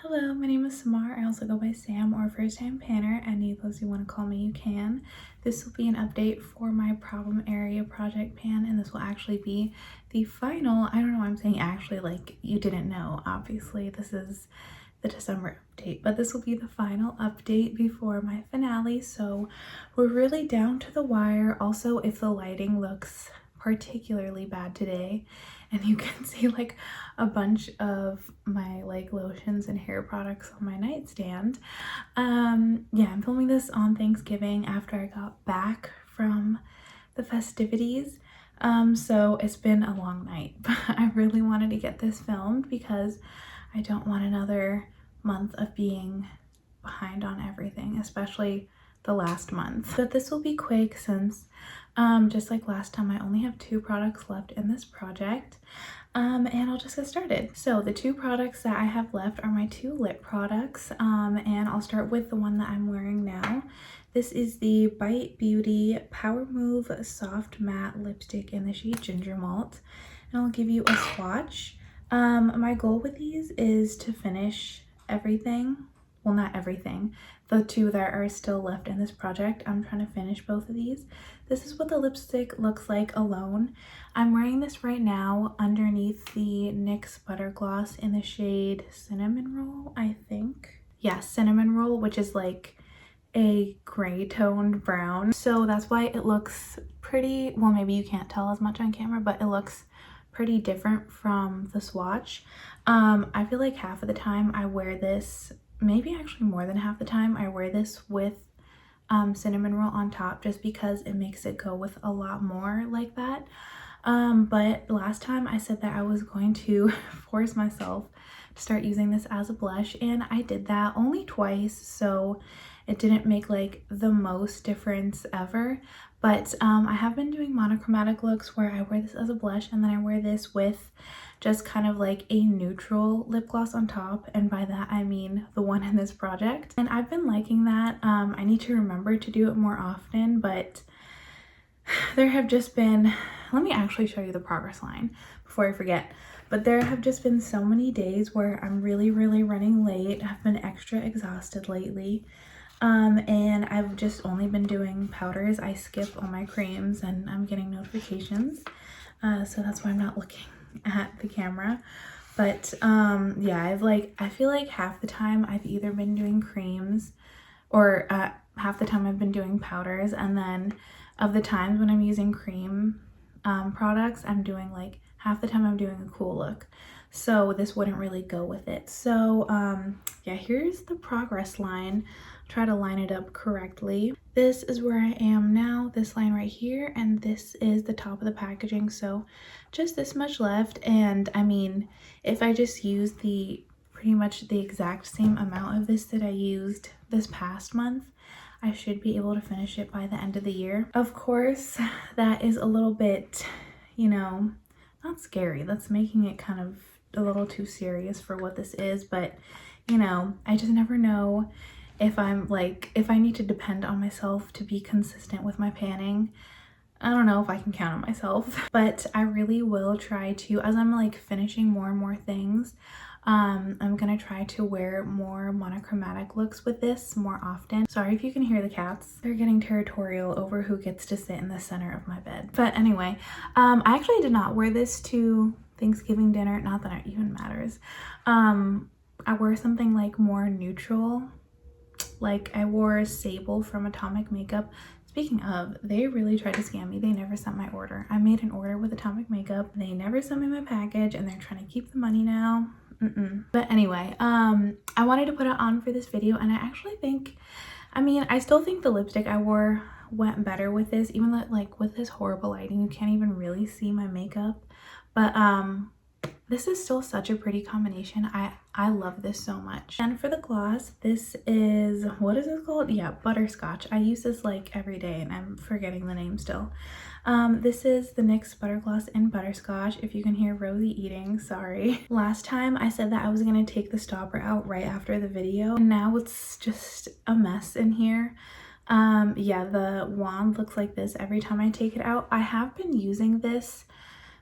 Hello, my name is Samar. I also go by Sam or First Time Panner. Any of those you want to call me, you can. This will be an update for my problem area project pan, and this will actually be the final. I don't know why I'm saying actually, like you didn't know. Obviously, this is the December update, but this will be the final update before my finale. So we're really down to the wire. Also, if the lighting looks particularly bad today and you can see like a bunch of my like lotions and hair products on my nightstand, yeah, I'm filming this on Thanksgiving after I got back from the festivities. So it's been a long night, but I really wanted to get this filmed because I don't want another month of being behind on everything, especially the last month. But this will be quick since just like last time, I only have 2 products left in this project. And I'll just get started. So the 2 products that I have left are my 2 lip products, and I'll start with the one that I'm wearing now. This is the Bite Beauty Power Move Soft Matte Lipstick in the shade Ginger Malt, and I'll give you a swatch. My goal with these is to finish everything. Well, not everything. The 2 that are still left in this project, I'm trying to finish both of these. This is what the lipstick looks like alone. I'm wearing this right now underneath the NYX Butter Gloss in the shade Cinnamon Roll, I think. Yeah, Cinnamon Roll, which is like a gray toned brown. So that's why it looks pretty, well, maybe you can't tell as much on camera, but it looks pretty different from the swatch. I feel like half of the time I wear this, maybe actually more than half the time I wear this with cinnamon roll on top, just because it makes it go with a lot more like that. But last time I said that I was going to force myself to start using this as a blush, and I did that only twice, so it didn't make like the most difference ever. But I have been doing monochromatic looks where I wear this as a blush and then I wear this with just kind of like a neutral lip gloss on top, and by that I mean the one in this project, and I've been liking that. I need to remember to do it more often, but there have just been, let me actually show you the progress line before I forget, but there have just been so many days where I'm really running late. I've been extra exhausted lately, and I've just only been doing powders. I skip all my creams and I'm getting notifications, so that's why I'm not looking at the camera. But yeah, I feel like half the time I've either been doing creams or half the time I've been doing powders, and then of the times when I'm using cream products, I'm doing like half the time I'm doing a cool look, so this wouldn't really go with it. So yeah, here's the progress line. Try to line it up correctly. This is where I am now, this line right here, and this is the top of the packaging, so just this much left. And I mean, if I just use the pretty much the exact same amount of this that I used this past month, I should be able to finish it by the end of the year. Of course, that is a little bit, you know, not scary. That's making it kind of a little too serious for what this is, but you know, I just never know if I'm like, if I need to depend on myself to be consistent with my panning. I don't know if I can count on myself, but I really will try to, as I'm like finishing more and more things, I'm gonna try to wear more monochromatic looks with this more often. Sorry if you can hear the cats. They're getting territorial over who gets to sit in the center of my bed. But anyway, I actually did not wear this to Thanksgiving dinner, not that it even matters. I wore something like more neutral. Like I wore Sable from Atomic Makeup. Speaking of, they really tried to scam me. They never sent my order. I made an order with Atomic Makeup. They never sent me my package, and they're trying to keep the money now. But anyway, I wanted to put it on for this video, and I actually think, I mean, I still think the lipstick I wore went better with this, even though like with this horrible lighting, you can't even really see my makeup. But this is still such a pretty combination. I love this so much. And for the gloss, this is, what is this called? Yeah, Butterscotch. I use this like every day and I'm forgetting the name still. This is the NYX Butter Gloss in Butterscotch. If you can hear Rosie eating, sorry. Last time I said that I was gonna take the stopper out right after the video, and now it's just a mess in here. Yeah, the wand looks like this every time I take it out. I have been using this,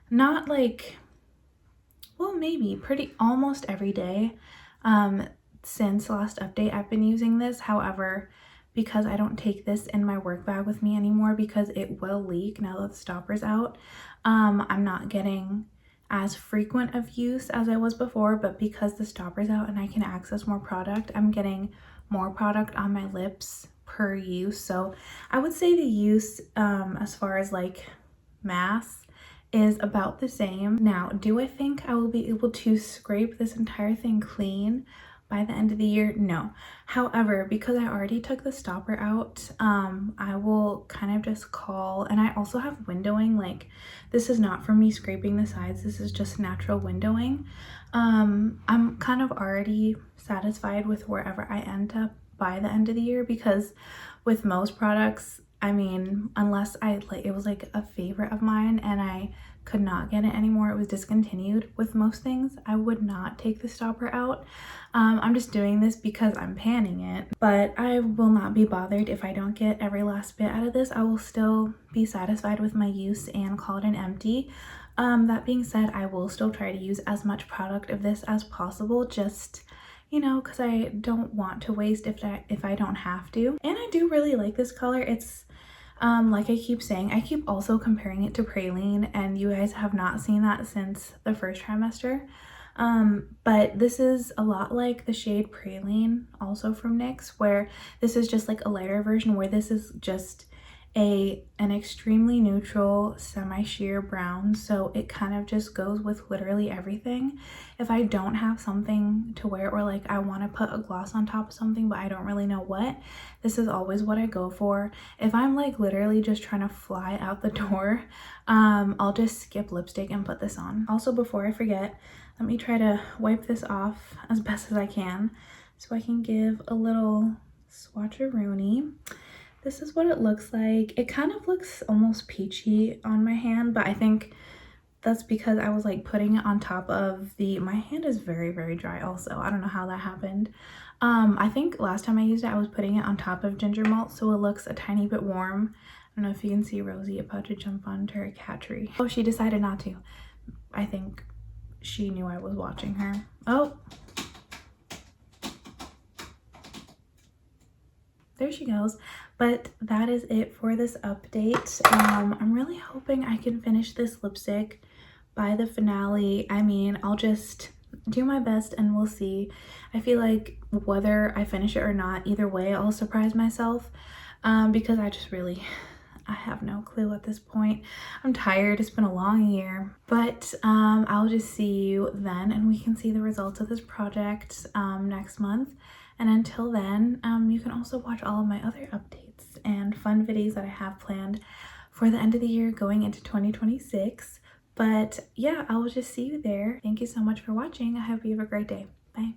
not like, well, maybe pretty almost every day. since last update I've been using this. However, because I don't take this in my work bag with me anymore because it will leak now that the stopper's out, I'm not getting as frequent of use as I was before, but because the stopper's out and I can access more product, I'm getting more product on my lips per use. So I would say the use as far as like mass is about the same. Now, do I think I will be able to scrape this entire thing clean by the end of the year? No. However, because I already took the stopper out, I will kind of just call, and I also have windowing. Like, this is not for me scraping the sides, this is just natural windowing. I'm kind of already satisfied with wherever I end up by the end of the year, because with most products, I mean, unless it was like a favorite of mine and I could not get it anymore, it was discontinued. With most things, I would not take the stopper out. I'm just doing this because I'm panning it, but I will not be bothered if I don't get every last bit out of this. I will still be satisfied with my use and call it an empty. That being said, I will still try to use as much product of this as possible, just, you know, because I don't want to waste if I don't have to. And I do really like this color. It's like I keep saying, I keep also comparing it to Praline, and you guys have not seen that since the first trimester. But this is a lot like the shade Praline, also from NYX, where this is just like a lighter version, where this is just an extremely neutral semi-sheer brown, so it kind of just goes with literally everything. If I don't have something to wear, or like I want to put a gloss on top of something but I don't really know what, this is always what I go for. If I'm like literally just trying to fly out the door, I'll just skip lipstick and put this on. Also, before I forget, let me try to wipe this off as best as I can so I can give a little swatcheroonie. This is what it looks like. It kind of looks almost peachy on my hand, but I think that's because I was like putting it on top of my hand is very, very dry also. I don't know how that happened. I think last time I used it, I was putting it on top of ginger malt, so it looks a tiny bit warm. I don't know if you can see Rosie about to jump onto her cat tree. Oh, she decided not to. I think she knew I was watching her. Oh. There she goes. But that is it for this update. I'm really hoping I can finish this lipstick by the finale. I mean, I'll just do my best and we'll see. I feel like whether I finish it or not, either way, I'll surprise myself, because I have no clue at this point. I'm tired. It's been a long year, but I'll just see you then, and we can see the results of this project next month. And until then, you can also watch all of my other updates and fun videos that I have planned for the end of the year going into 2026. But yeah, I will just see you there. Thank you so much for watching. I hope you have a great day. Bye.